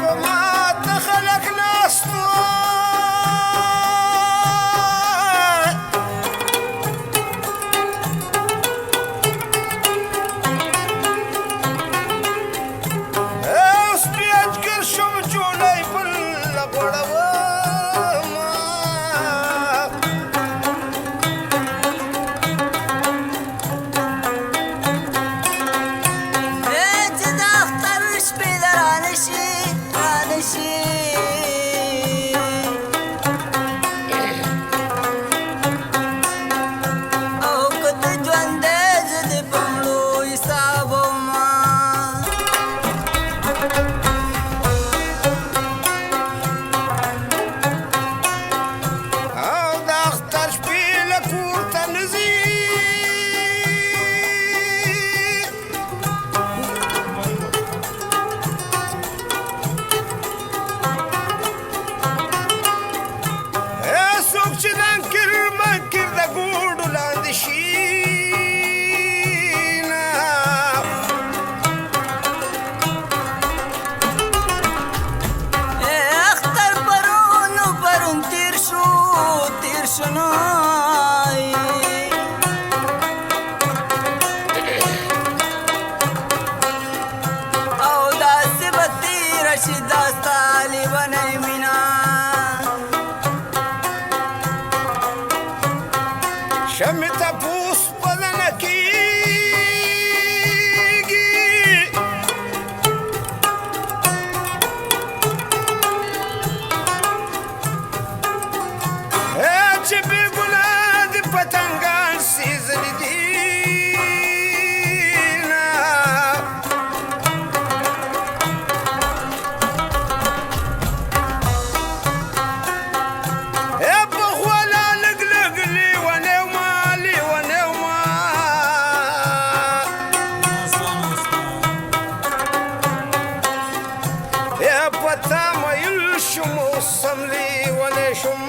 وما دخلك ناس اوس بیا جګر شم جوړی بل غوړومه چې د اختر شپې د رانشي رانشي او که ته ژوندی زه دې په مړو حسابومه او د اختر شپې له کور ته نه ځي څوک چې د انکر منکر د ګوډو لاندې شي نه اختر پرون تیر شو نو او داسې به تېره شي دا ستا لیونۍ مینه شمې تپوس بدنه کېږي چې بې ګناه د پتنګان سېزلي دي نه په غوله لږ لږ لیونی وما لیونی وما په تا میل شوم اوس هم لیونی شوم